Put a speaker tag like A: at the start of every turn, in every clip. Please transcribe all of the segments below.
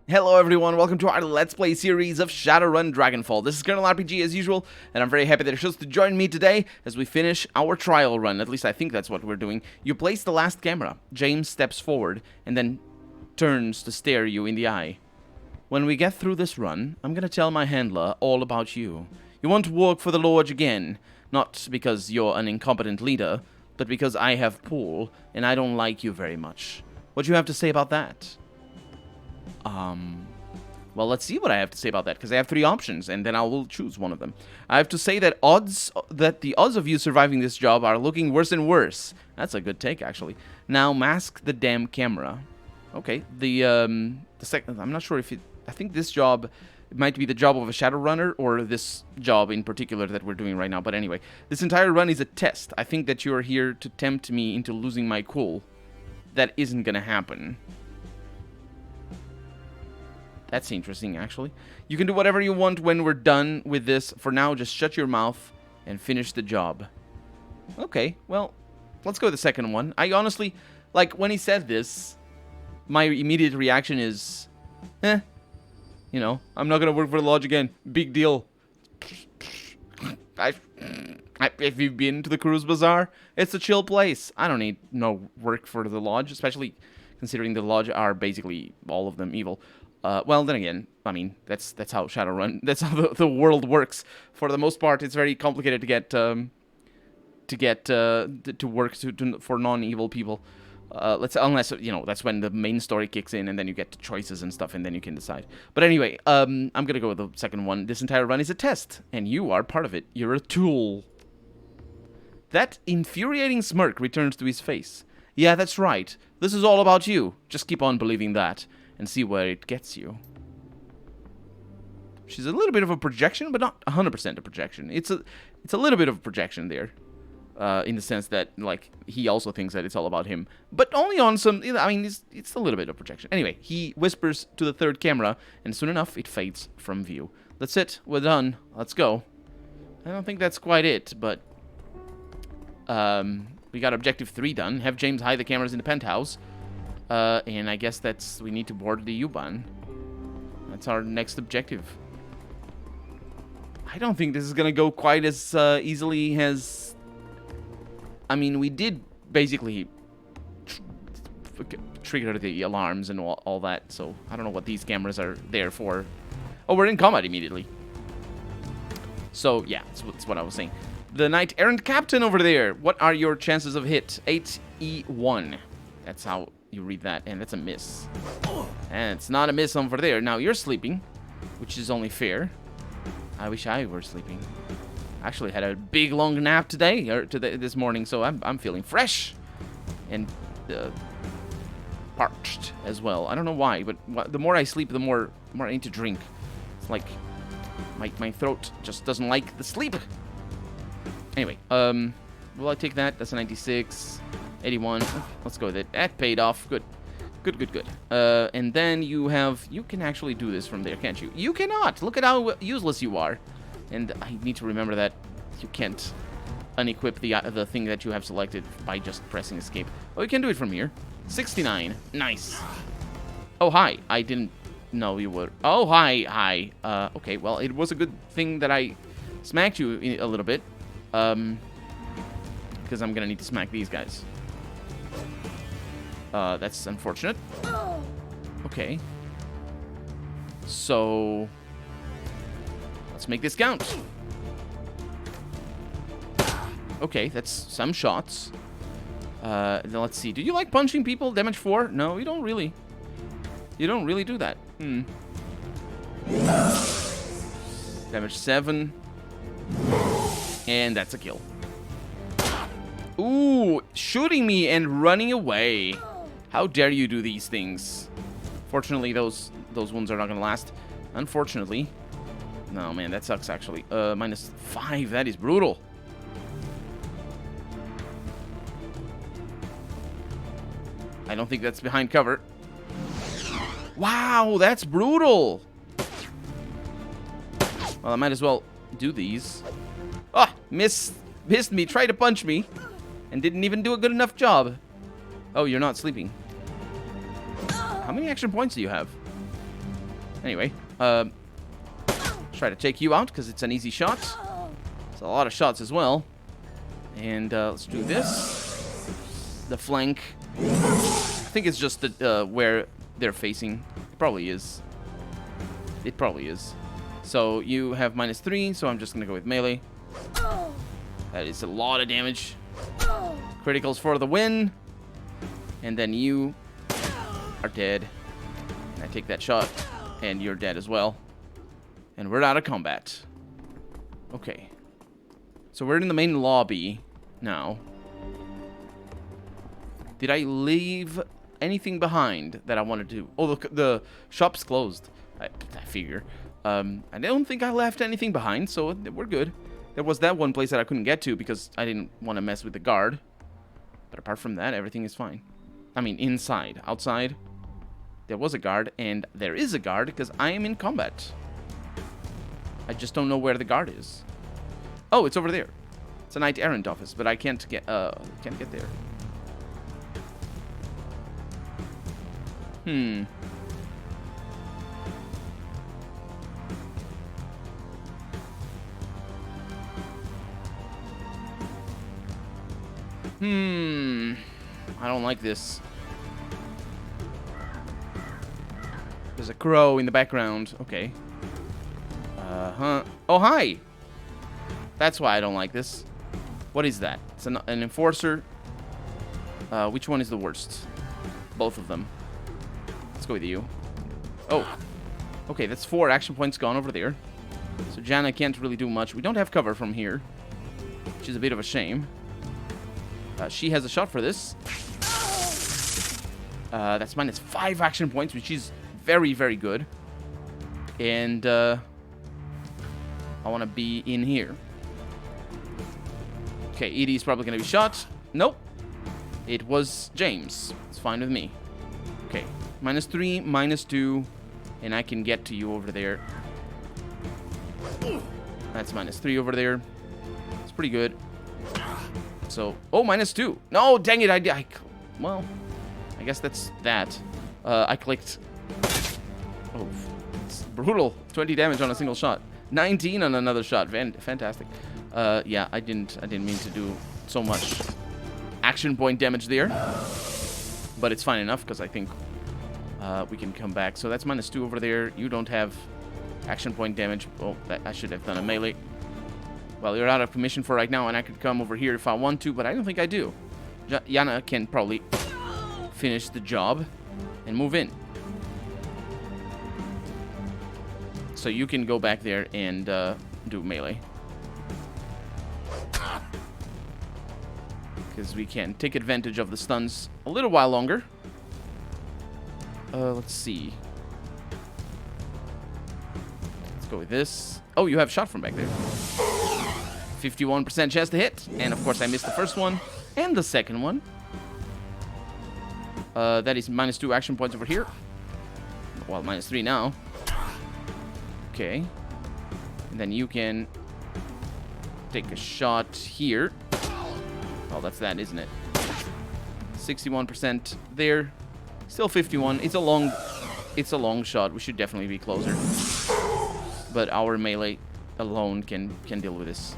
A: Hello everyone, welcome to our Let's Play series of Shadowrun Dragonfall. This is Colonel RPG as usual, and I'm very happy that you're chosen to join me today as we finish our trial run. At least I think that's what we're doing. You place the last camera. James steps forward and then turns to stare you in the eye. When we get through this run, I'm gonna tell my handler all about you. You want to work for the Lodge again, not because you're an incompetent leader, but because I have pull, and I don't like you very much. What do you have to say about that? Well, let's see what I have to say about that, because I have three options, and then I will choose one of them. I have to say that the odds of you surviving this job are looking worse and worse. That's a good take, actually. Now, mask the damn camera. Okay, the second, I'm not sure if I think this job, it might be the job of a Shadowrunner, or this job in particular that we're doing right now, but anyway. This entire run is a test. I think that you are here to tempt me into losing my cool. That isn't gonna happen. That's interesting, actually. You can do whatever you want when we're done with this. For now, just shut your mouth and finish the job. Okay, well, let's go with the second one. I honestly, like, when he said this, my immediate reaction is, you know, I'm not gonna work for the Lodge again. Big deal. If you've been to the Cruise Bazaar, it's a chill place. I don't need no work for the Lodge, especially considering the Lodge are basically all of them evil. Well, then again, I mean, that's how Shadowrun, that's how the world works. For the most part, it's very complicated to work for non-evil people. Unless, you know, that's when the main story kicks in, and then you get choices and stuff, and then you can decide. But anyway, I'm gonna go with the second one. This entire run is a test, and you are part of it. You're a tool. That infuriating smirk returns to his face. Yeah, that's right. This is all about you. Just keep on believing that, and see where it gets you. She's a little bit of a projection, but not 100% a projection. It's a little bit of a projection there, in the sense that, like, he also thinks that it's all about him, but only on some. I mean, it's a little bit of projection. Anyway, he whispers to the third camera, and soon enough, it fades from view. That's it. We're done. Let's go. I don't think that's quite it, but we got objective 3 done. Have James hide the cameras in the penthouse. And I guess we need to board the U-Bahn. That's our next objective. I don't think this is gonna go quite as easily as... I mean, we did basically trigger the alarms and all that, so I don't know what these cameras are there for. Oh, we're in combat immediately. So, yeah, that's what I was saying. The Knight Errant Captain over there. What are your chances of hit? 8E1. That's how you read that, and that's a miss. And it's not a miss over there. Now you're sleeping, which is only fair. I wish I were sleeping. I actually had a big long nap today, or this morning, so I'm feeling fresh and parched as well. I don't know why, but the more I sleep, the more I need to drink. It's like my throat just doesn't like the sleep. Anyway, will I take that? That's a 96. 81. Let's go with it. That paid off. Good. Good. And then you can actually do this from there, can't you? You cannot. Look at how useless you are. And I need to remember that you can't unequip the thing that you have selected by just pressing escape. Oh, you can do it from here. 69. Nice. Oh, hi. I didn't know you would. Oh, hi. Okay, well, it was a good thing that I smacked you a little bit. Because I'm gonna need to smack these guys. That's unfortunate. Okay. So, let's make this count. Okay, that's some shots. Then let's see. Do you like punching people? Damage 4? No, you don't really. You don't really do that. Damage 7. And that's a kill. Ooh, shooting me and running away. How dare you do these things? Fortunately, those wounds are not gonna last. Unfortunately. No, man, that sucks, actually. -5, that is brutal. I don't think that's behind cover. Wow, that's brutal. Well, I might as well do these. Ah, missed me, tried to punch me, and didn't even do a good enough job. Oh, you're not sleeping. How many action points do you have? Anyway, try to take you out because it's an easy shot. It's a lot of shots as well. And let's do this. The flank. I think it's just the, where they're facing. It probably is. It probably is. So you have -3, so I'm just going to go with melee. That is a lot of damage. Criticals for the win. And then you are dead. And I take that shot. And you're dead as well. And we're out of combat. Okay. So we're in the main lobby now. Did I leave anything behind that I wanted to? Oh, look, the shop's closed. I figure. I don't think I left anything behind, so we're good. There was that one place that I couldn't get to because I didn't want to mess with the guard. But apart from that, everything is fine. I mean, inside. Outside, there was a guard, and there is a guard because I am in combat. I just don't know where the guard is. Oh, it's over there. It's a knight errant office, but I can't get there. I don't like this. There's a crow in the background. Okay. Oh, hi! That's why I don't like this. What is that? It's an enforcer. Which one is the worst? Both of them. Let's go with you. Oh. Okay, that's 4 action points gone over there. So Jana can't really do much. We don't have cover from here, which is a bit of a shame. She has a shot for this. That's -5 action points, which is very, very good. And I want to be in here. Okay, Edie's probably going to be shot. Nope. It was James. It's fine with me. Okay, -3, -2, and I can get to you over there. That's -3 over there. It's pretty good. So, oh, -2. No, dang it, well, I guess that's that. I clicked. Oh, it's brutal. 20 damage on a single shot. 19 on another shot. Fantastic. Yeah, I didn't mean to do so much action point damage there. But it's fine enough, because I think we can come back. So that's -2 over there. You don't have action point damage. Oh, I should have done a melee. Well, you're out of commission for right now, and I could come over here if I want to, but I don't think I do. Jana can probably finish the job and move in. So you can go back there and do melee. Because we can take advantage of the stuns a little while longer. Let's see. Let's go with this. Oh, you have shot from back there. 51% chance to hit. And, of course, I missed the first one and the second one. That is -2 action points over here. Well, -3 now. Okay. And then you can take a shot here. Oh, that's that, isn't it? 61% there. Still 51. It's a long shot. We should definitely be closer. But our melee alone can deal with this.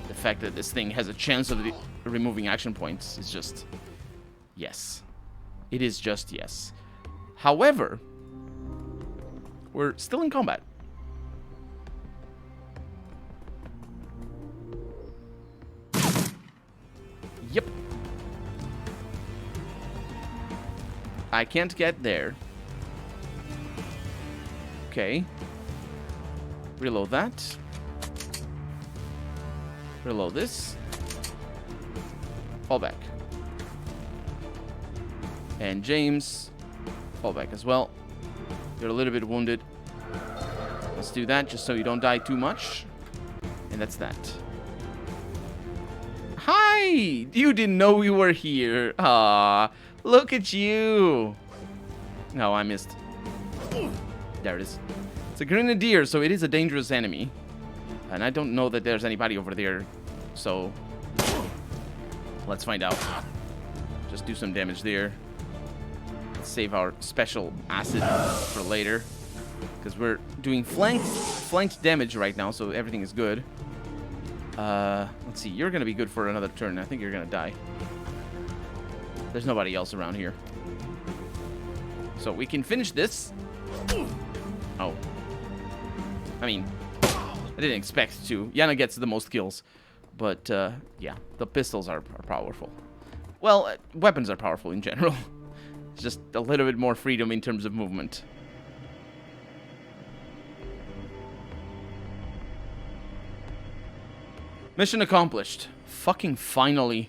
A: The fact that this thing has a chance of removing action points is just yes. It is just yes. However, we're still in combat. Yep. I can't get there. Okay. Reload that. Reload this. Fall back. And James, fall back as well. You're a little bit wounded. Let's do that just so you don't die too much. And that's that. Hi! You didn't know we were here. Ah, look at you. No, I missed. There it is. It's a grenadier, so it is a dangerous enemy. And I don't know that there's anybody over there. So, let's find out. Just do some damage there. Let's save our special acid for later. Because we're doing flanked damage right now, so everything is good. Let's see. You're going to be good for another turn. I think you're going to die. There's nobody else around here. So we can finish this. Oh. I mean, I didn't expect to. Yana gets the most kills. But, yeah, the pistols are powerful. Well, weapons are powerful in general. It's just a little bit more freedom in terms of movement. Mission accomplished. Fucking finally.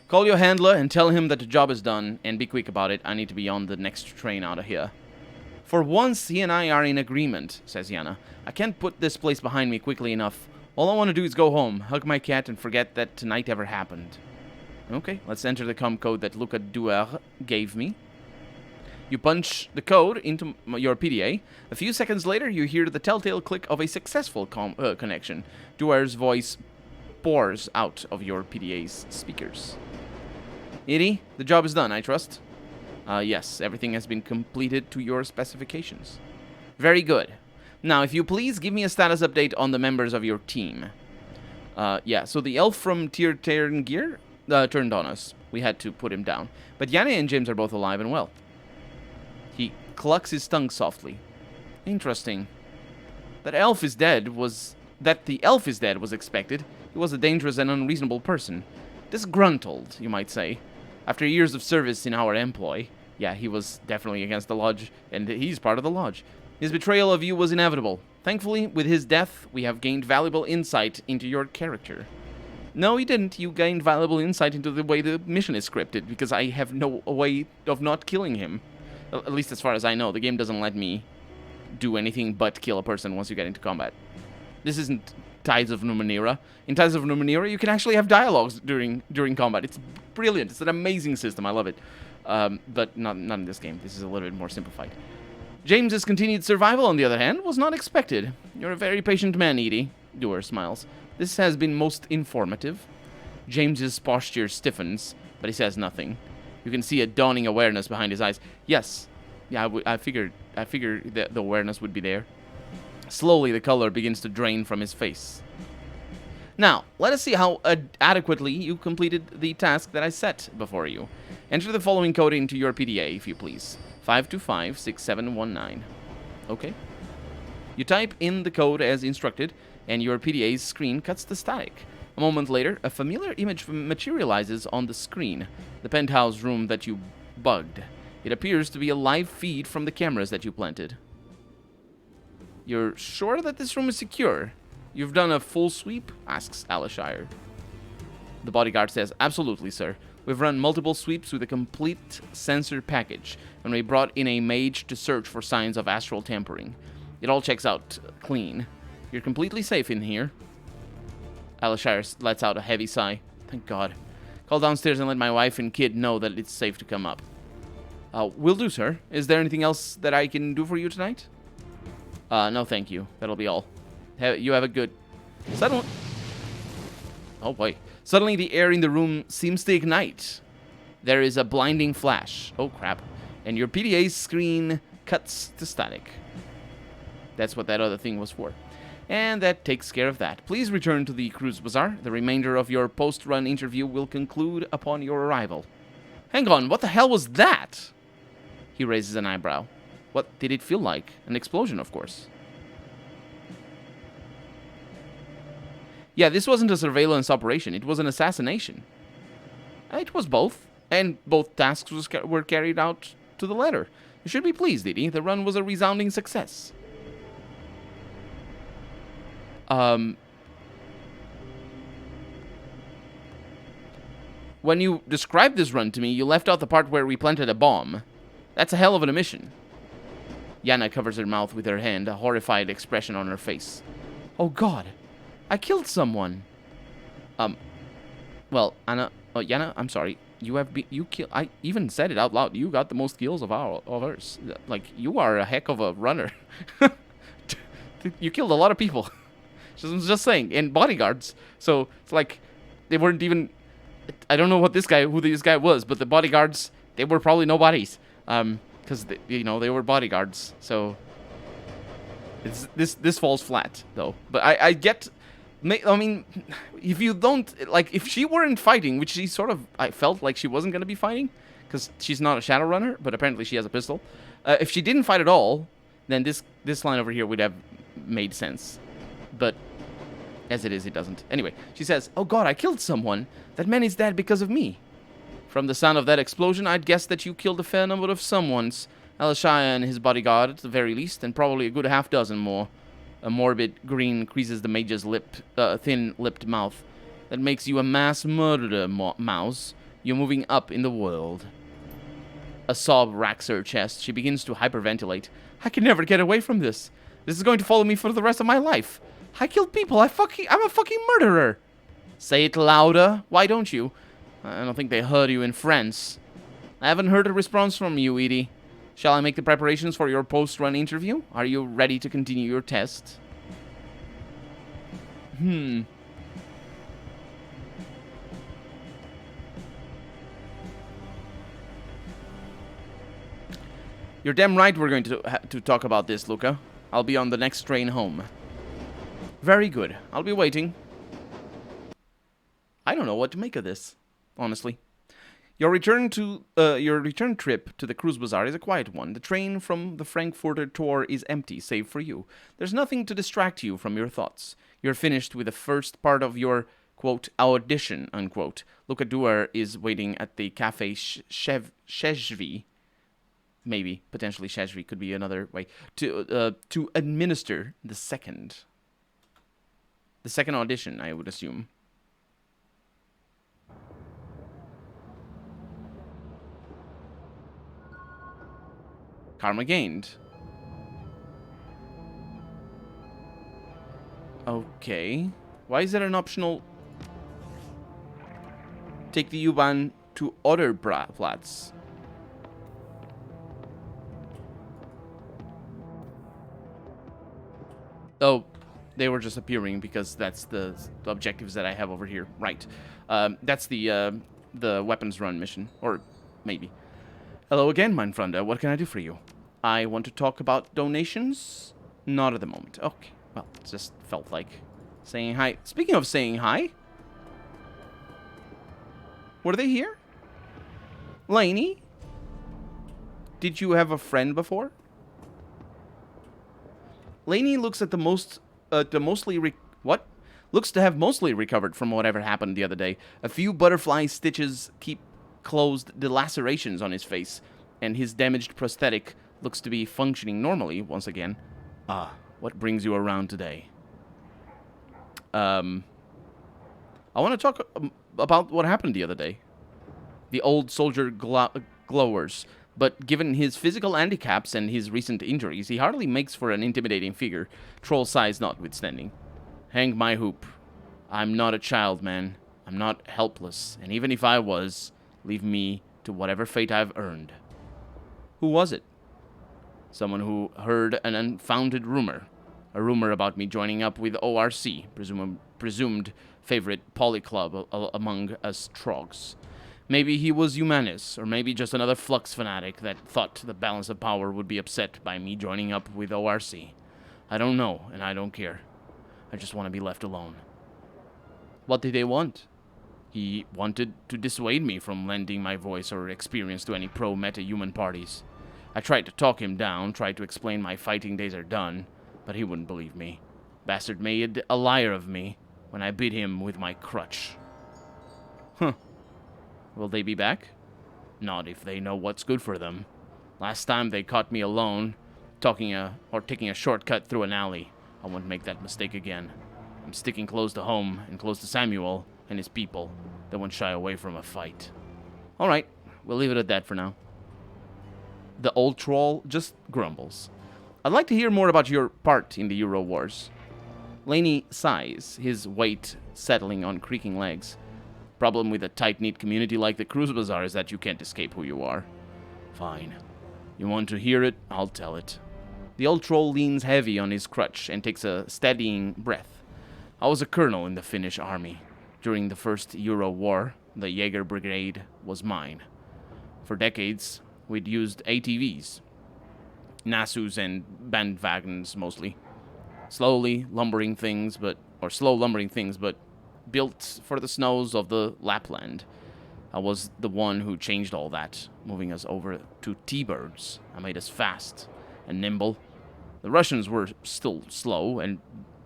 A: Call your handler and tell him that the job is done, and be quick about it. I need to be on the next train out of here. For once, he and I are in agreement, says Yana. I can't put this place behind me quickly enough. All I want to do is go home, hug my cat, and forget that tonight ever happened. Okay, let's enter the comm code that Luca Duer gave me. You punch the code into your PDA. A few seconds later, you hear the telltale click of a successful connection. Duer's voice pours out of your PDA's speakers. Edie, the job is done, I trust? Yes, everything has been completed to your specifications. Very good. Now, if you please, give me a status update on the members of your team. Yeah, so the elf from Gear turned on us. We had to put him down. But Yana and James are both alive and well. He clucks his tongue softly. Interesting. That the elf is dead was expected. He was a dangerous and unreasonable person. Disgruntled, you might say. After years of service in our employ. Yeah, he was definitely against the lodge, and he's part of the lodge. His betrayal of you was inevitable. Thankfully, with his death, we have gained valuable insight into your character. No, you didn't. You gained valuable insight into the way the mission is scripted, because I have no way of not killing him. At least as far as I know. The game doesn't let me do anything but kill a person once you get into combat. This isn't Tides of Numenera. In Tides of Numenera, you can actually have dialogues during combat. It's brilliant. It's an amazing system. I love it. But not in this game. This is a little bit more simplified. James's continued survival, on the other hand, was not expected. You're a very patient man, Edie. Duer smiles. This has been most informative. James's posture stiffens, but he says nothing. You can see a dawning awareness behind his eyes. Yes. Yeah, I figured that the awareness would be there. Slowly, the color begins to drain from his face. Now, let us see how adequately you completed the task that I set before you. Enter the following code into your PDA, if you please. 5256719. Okay. You type in the code as instructed, and your PDA's screen cuts the static. A moment later, a familiar image materializes on the screen. The penthouse room that you bugged. It appears to be a live feed from the cameras that you planted. You're sure that this room is secure? You've done a full sweep? Asks Alishire. The bodyguard says, absolutely, sir. We've run multiple sweeps with a complete sensor package, and we brought in a mage to search for signs of astral tampering. It all checks out clean. You're completely safe in here. Alishire lets out a heavy sigh. Thank God. Call downstairs and let my wife and kid know that it's safe to come up. Will do, sir. Is there anything else that I can do for you tonight? No, thank you. That'll be all. You have a good... Suddenly... Oh, boy. Suddenly, the air in the room seems to ignite. There is a blinding flash. Oh, crap. And your PDA's screen cuts to static. That's what that other thing was for. And that takes care of that. Please return to the Cruise Bazaar. The remainder of your post-run interview will conclude upon your arrival. Hang on, what the hell was that? He raises an eyebrow. What did it feel like? An explosion, of course. Yeah, this wasn't a surveillance operation. It was an assassination. It was both. And both tasks were carried out to the letter. You should be pleased, Edie. The run was a resounding success. When you described this run to me, you left out the part where we planted a bomb. That's a hell of an omission. Yana covers her mouth with her hand, a horrified expression on her face. Oh God, I killed someone. Well, Anna, Yana, I'm sorry. I even said it out loud. You got the most kills of ours. Like, you are a heck of a runner. You killed a lot of people. Just saying, and bodyguards. So it's like they weren't even. I don't know who this guy was, but the bodyguards, they were probably nobodies. Because, you know, they were bodyguards, so... This falls flat, though. But I get... I mean, if you don't... Like, if she weren't fighting, which she sort of... I felt like she wasn't going to be fighting, because she's not a Shadowrunner, but apparently she has a pistol. If she didn't fight at all, then this line over here would have made sense. But as it is, it doesn't. Anyway, she says, "Oh god, I killed someone. That man is dead because of me. From the sound of that explosion, I'd guess that you killed a fair number of someones. Alishaya and his bodyguard, at the very least, and probably a good half-dozen more." A morbid grin creases the mage's thin-lipped mouth. "That makes you a mass murderer, Mouse. You're moving up in the world." A sob racks her chest. She begins to hyperventilate. "I can never get away from this. This is going to follow me for the rest of my life. I killed people. I'm a fucking murderer." "Say it louder. Why don't you?" "I don't think they heard you in France." "I haven't heard a response from you, Edie. Shall I make the preparations for your post-run interview? Are you ready to continue your test?" "You're damn right we're going to talk about this, Luca. I'll be on the next train home." "Very good. I'll be waiting." I don't know what to make of this, honestly. Your return trip to the Cruise Bazaar is a quiet one. The train from the Frankfurter Tor is empty, save for you. There's nothing to distract you from your thoughts. You're finished with the first part of your, quote, audition, unquote. Luca Duer is waiting at the Cafe Shezhvi. Maybe, potentially Shezhvi could be another way, to administer the second audition, I would assume. Karma gained. Okay. Why is there an optional... Take the U-Bahn to other Platz? Oh, they were just appearing because that's the objectives that I have over here. Right. That's the weapons run mission. Or maybe. "Hello again, mein Freunde. What can I do for you?" "I want to talk about donations." "Not at the moment." Okay. Well, it just felt like saying hi. Speaking of saying hi. Were they here? Lainey? Did you have a friend before? Lainey looks at looks to have mostly recovered from whatever happened the other day. A few butterfly stitches keep closed the lacerations on his face, and his damaged prosthetic looks to be functioning normally once again. "Ah, what brings you around today?" I want to talk about what happened the other day. The old soldier glowers, but given his physical handicaps and his recent injuries, he hardly makes for an intimidating figure, troll size notwithstanding. "Hang my hoop. I'm not a child, man. I'm not helpless, and even if I was, leave me to whatever fate I've earned." "Who was it?" "Someone who heard an unfounded rumor. A rumor about me joining up with ORC, presumed favorite poly club among us trogs. Maybe he was Humanis, or maybe just another Flux fanatic that thought the balance of power would be upset by me joining up with ORC. I don't know, and I don't care. I just want to be left alone." "What did they want?" "He wanted to dissuade me from lending my voice or experience to any pro-meta-human parties. I tried to talk him down, tried to explain my fighting days are done, but he wouldn't believe me. Bastard made a liar of me when I beat him with my crutch." "Huh. Will they be back?" "Not if they know what's good for them. Last time they caught me alone, taking a shortcut through an alley. I won't make that mistake again. I'm sticking close to home and close to Samuel and his people. They won't shy away from a fight." "All right, we'll leave it at that for now." The old troll just grumbles. "I'd like to hear more about your part in the Euro Wars." Laney sighs, his weight settling on creaking legs. "Problem with a tight-knit community like the Cruise Bazaar is that you can't escape who you are." "Fine. You want to hear it? I'll tell it." The old troll leans heavy on his crutch and takes a steadying breath. "I was a colonel in the Finnish army. During the first Euro War, the Jaeger Brigade was mine. For decades, we'd used ATVs. Nasus and bandwagons, mostly. Slow lumbering things, but built for the snows of the Lapland. I was the one who changed all that, moving us over to T-birds. I made us fast and nimble. The Russians were still slow, and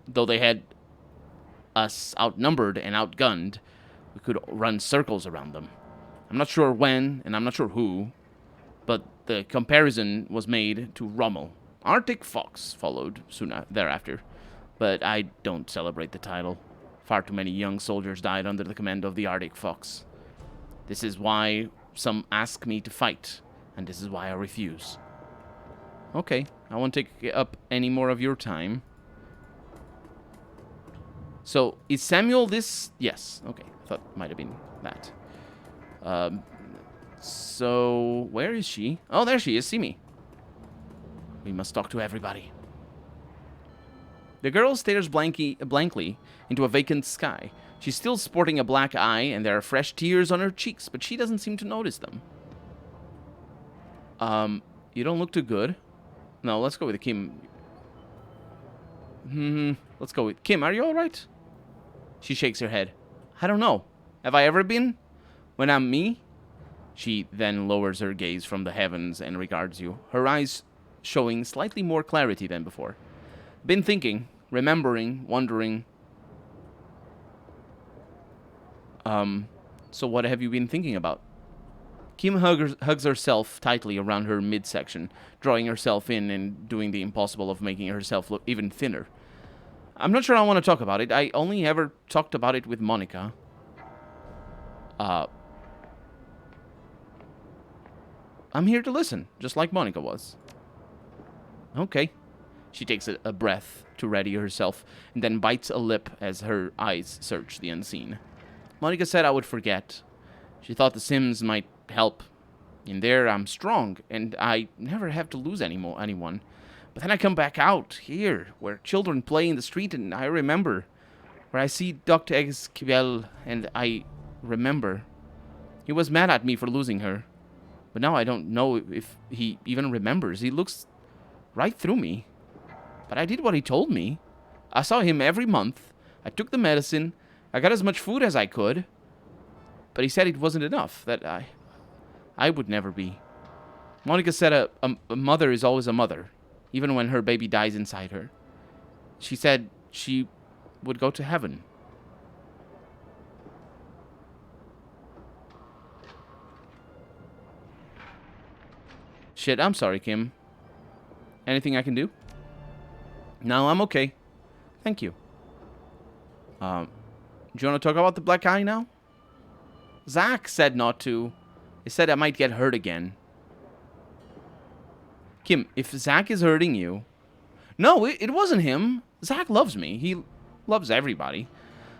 A: though they had us outnumbered and outgunned, we could run circles around them. I'm not sure when, and I'm not sure who, but the comparison was made to Rommel. Arctic Fox followed soon thereafter, but I don't celebrate the title. Far too many young soldiers died under the command of the Arctic Fox. This is why some ask me to fight, and this is why I refuse. Okay, I won't take up any more of your time. So, is Samuel this? Yes, okay, I thought it might have been that. So, where is she? Oh, there she is, see me. We must talk to everybody. The girl stares blankly into a vacant sky. She's still sporting a black eye, and there are fresh tears on her cheeks, but she doesn't seem to notice them. You don't look too good. No, let's go with Kim. Let's go with Kim. Are you alright? She shakes her head. I don't know. Have I ever been? When I'm me? She then lowers her gaze from the heavens and regards you, her eyes showing slightly more clarity than before. Been thinking, remembering, wondering. So what have you been thinking about? Kim hugs herself tightly around her midsection, drawing herself in and doing the impossible of making herself look even thinner. I'm not sure I want to talk about it. I only ever talked about it with Monica. I'm here to listen, just like Monica was. Okay. She takes a breath to ready herself, and then bites a lip as her eyes search the unseen. Monica said I would forget. She thought the Sims might help. In there, I'm strong, and I never have to lose anyone. But then I come back out, here, where children play in the street, and I remember. Where I see Dr. Esquivel, and I remember. He was mad at me for losing her. But now I don't know if he even remembers. He looks right through me. But I did what he told me. I saw him every month. I took the medicine. I got as much food as I could. But he said it wasn't enough, that I would never be. Monica said a mother is always a mother, even when her baby dies inside her. She said she would go to heaven. Shit, I'm sorry, Kim. Anything I can do? No, I'm okay. Thank you. Do you want to talk about the black eye now? Zach said not to. He said I might get hurt again. Kim, if Zach is hurting you... No, it wasn't him. Zach loves me. He loves everybody.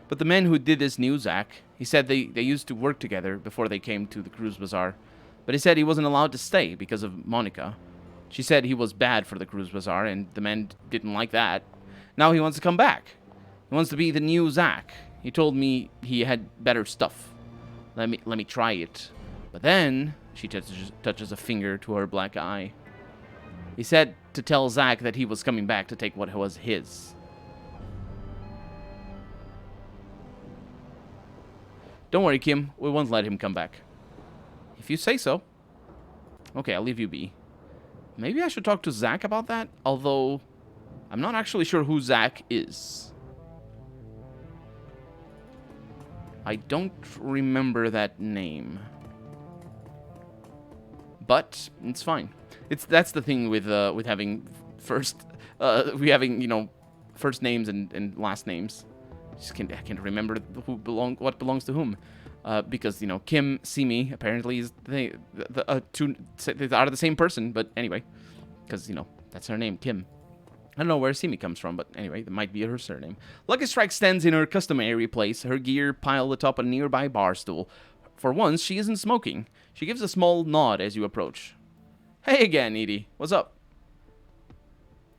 A: But the man who did this knew Zach. He said they used to work together before they came to the Cruise Bazaar. But he said he wasn't allowed to stay because of Monica. She said he was bad for the Cruise Bazaar, and the man didn't like that. Now he wants to come back. He wants to be the new Zach. He told me he had better stuff. Let me try it. But then, she touches a finger to her black eye. He said to tell Zach that he was coming back to take what was his. Don't worry, Kim. We won't let him come back. If you say so. Okay, I'll leave you be. Maybe I should talk to Zach about that, although I'm not actually sure who Zach is. I don't remember that name. But it's fine. That's the thing with having first first names and last names. I can't remember what belongs to whom. Because Kim Simi apparently is they are the same person, but anyway, because that's her name, Kim. I don't know where Simi comes from, but anyway, that might be her surname. Lucky Strike stands in her customary place, her gear piled atop a nearby bar stool. For once, she isn't smoking. She gives a small nod as you approach. Hey again, Edie. What's up?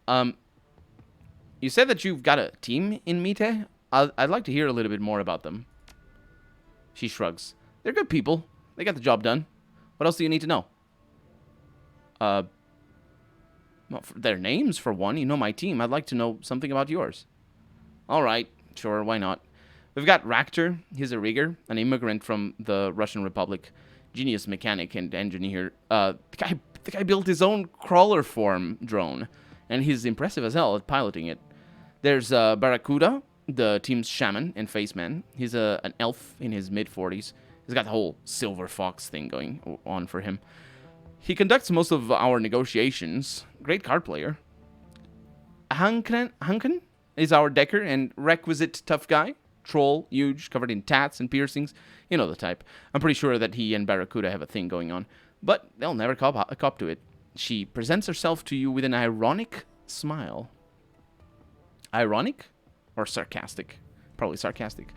A: You said that you've got a team in Mite? I'd like to hear a little bit more about them. She shrugs. They're good people. They got the job done. What else do you need to know? Well, for their names, for one. You know my team. I'd like to know something about yours. All right. Sure, why not? We've got Raktor. He's a rigger, an immigrant from the Russian Republic. Genius mechanic and engineer. The guy built his own crawler form drone, and he's impressive as hell at piloting it. There's Barracuda, the team's shaman and faceman. He's an elf in his mid-40s. He's got the whole silver fox thing going on for him. He conducts most of our negotiations. Great card player. Hanken is our decker and requisite tough guy. Troll, huge, covered in tats and piercings. You know the type. I'm pretty sure that he and Barracuda have a thing going on, but they'll never cop to it. She presents herself to you with an ironic smile. Ironic? Or sarcastic? Probably sarcastic.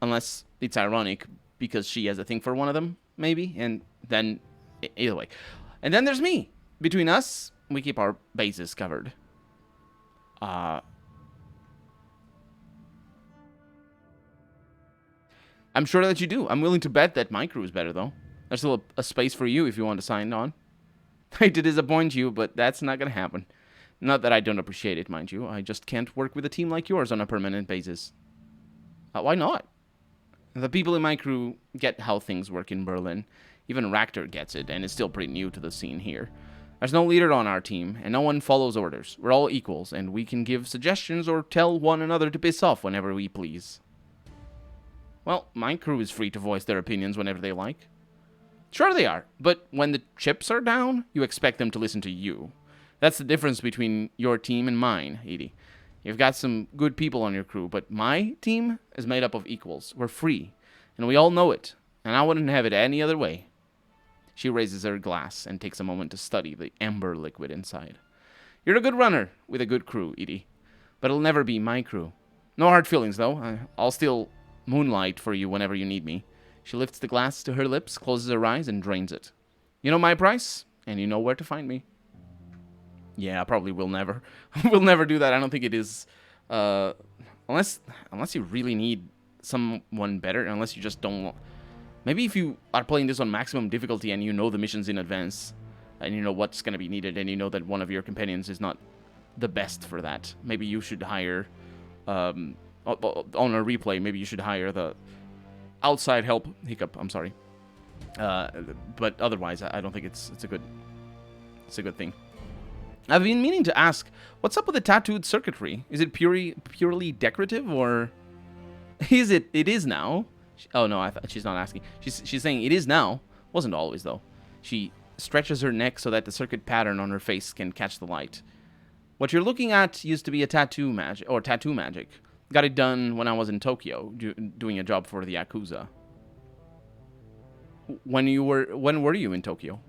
A: Unless it's ironic because she has a thing for one of them, maybe, and then... Either way. And then there's me. Between us, we keep our bases covered. I'm sure that you do. I'm willing to bet that my crew is better, though. There's still a space for you if you want to sign on. I hate to disappoint you, but that's not going to happen. Not that I don't appreciate it, mind you. I just can't work with a team like yours on a permanent basis. Why not? The people in my crew get how things work in Berlin. Even Raktor gets it, and is still pretty new to the scene here. There's no leader on our team, and no one follows orders. We're all equals, and we can give suggestions or tell one another to piss off whenever we please. Well, my crew is free to voice their opinions whenever they like. Sure they are, but when the chips are down, you expect them to listen to you. That's the difference between your team and mine, Edie. You've got some good people on your crew, but my team is made up of equals. We're free, and we all know it, and I wouldn't have it any other way. She raises her glass and takes a moment to study the amber liquid inside. You're a good runner with a good crew, Edie, but it'll never be my crew. No hard feelings, though. I'll still moonlight for you whenever you need me. She lifts the glass to her lips, closes her eyes, and drains it. You know my price, and you know where to find me. Yeah, I probably will never. We'll never do that. I don't think it is... unless you really need someone better, unless you just don't... Maybe if you are playing this on maximum difficulty and you know the missions in advance, and you know what's going to be needed, and you know that one of your companions is not the best for that, maybe you should hire... on a replay, maybe you should hire the outside help. Hiccup, I'm sorry. But otherwise, I don't think it's a good thing. I've been meaning to ask, what's up with the tattooed circuitry? Is it purely decorative, or is it? It is now. Oh no, I thought she's not asking. She's saying it is now. Wasn't always though. She stretches her neck so that the circuit pattern on her face can catch the light. What you're looking at used to be a tattoo magic. Got it done when I was in Tokyo, doing a job for the Yakuza. When were you in Tokyo?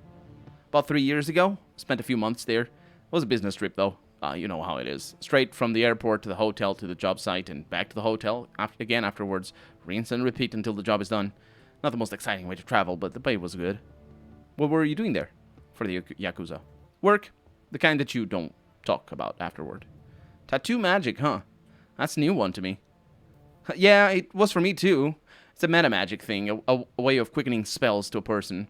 A: About 3 years ago. Spent a few months there. It was a business trip, though. You know how it is. Straight from the airport to the hotel to the job site and back to the hotel. Again afterwards. Rinse and repeat until the job is done. Not the most exciting way to travel, but the pay was good. What were you doing there for the Yakuza? Work. The kind that you don't talk about afterward. Tattoo magic, huh? That's a new one to me. Yeah, it was for me too. It's a meta magic thing, a way of quickening spells to a person.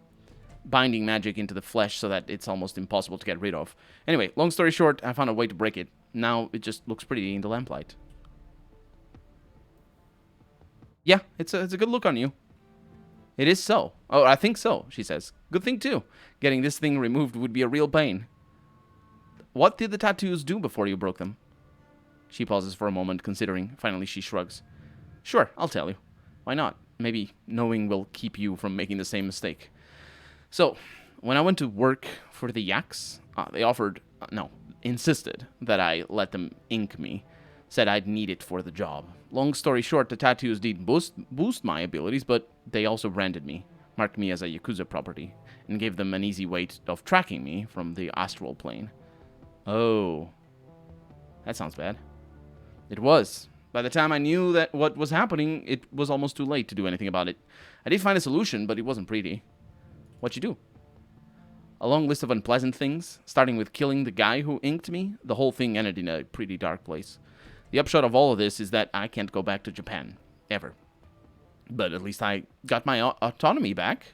A: Binding magic into the flesh so that it's almost impossible to get rid of. Anyway, long story short, I found a way to break it. Now it just looks pretty in the lamplight. Yeah, it's a good look on you. It is so. Oh, I think so, she says. Good thing too. Getting this thing removed would be a real pain. What did the tattoos do before you broke them? She pauses for a moment, considering. Finally, she shrugs. Sure, I'll tell you. Why not? Maybe knowing will keep you from making the same mistake. So, when I went to work for the Yaks, they insisted that I let them ink me. Said I'd need it for the job. Long story short, the tattoos did boost my abilities, but they also branded me, marked me as a Yakuza property, and gave them an easy way of tracking me from the astral plane. Oh. That sounds bad. It was. By the time I knew that what was happening, it was almost too late to do anything about it. I did find a solution, but it wasn't pretty. What'd you do? A long list of unpleasant things, starting with killing the guy who inked me. The whole thing ended in a pretty dark place. The upshot of all of this is that I can't go back to Japan. Ever. But at least I got my autonomy back.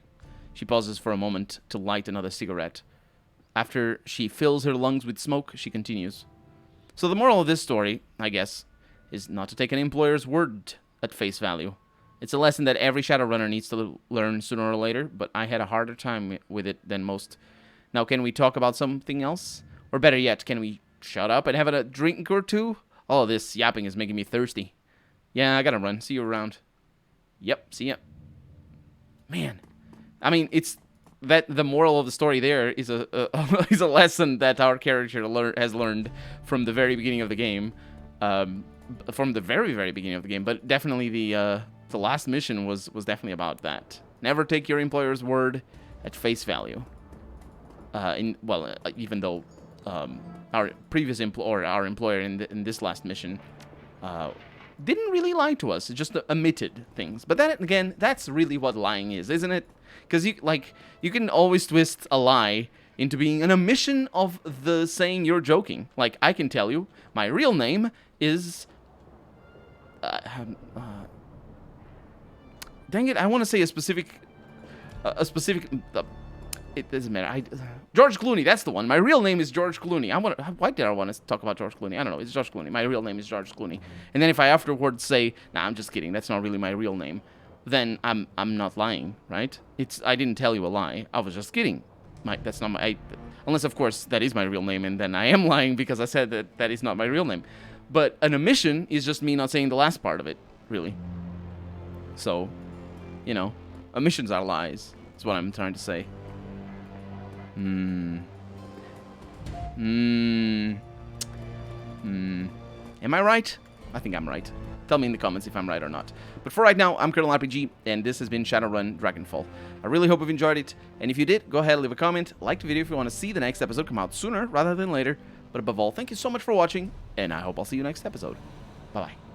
A: She pauses for a moment to light another cigarette. After she fills her lungs with smoke, she continues. So the moral of this story, I guess, is not to take an employer's word at face value. It's a lesson that every Shadowrunner needs to learn sooner or later, but I had a harder time with it than most. Now, can we talk about something else? Or better yet, can we shut up and have a drink or two? All this yapping is making me thirsty. Yeah, I gotta run. See you around. Yep, see ya. Man, I mean, it's that the moral of the story there is is a lesson that our character has learned from the very beginning of the game, from the very beginning of the game. But definitely the last mission was definitely about that. Never take your employer's word at face value. Even though our previous employer in this last mission didn't really lie to us. It just omitted things. But that, again, that's really what lying is, isn't it? Because you can always twist a lie into being an omission of the saying you're joking. Like, I can tell you, my real name is... dang it, I want to say a specific... it doesn't matter. George Clooney, that's the one. My real name is George Clooney. Why did I want to talk about George Clooney? I don't know. It's George Clooney. My real name is George Clooney. And then if I afterwards say, nah, I'm just kidding. That's not really my real name. Then I'm not lying, right? I didn't tell you a lie. I was just kidding. That's not my... unless, of course, that is my real name, and then I am lying because I said that is not my real name. But an omission is just me not saying the last part of it, really. So, you know, omissions are lies. That's what I'm trying to say. Am I right? I think I'm right. Tell me in the comments if I'm right or not. But for right now, I'm Colonel RPG, and this has been Shadowrun Dragonfall. I really hope you've enjoyed it, and if you did, go ahead and leave a comment, like the video if you want to see the next episode come out sooner rather than later. But above all, thank you so much for watching, and I hope I'll see you next episode. Bye-bye.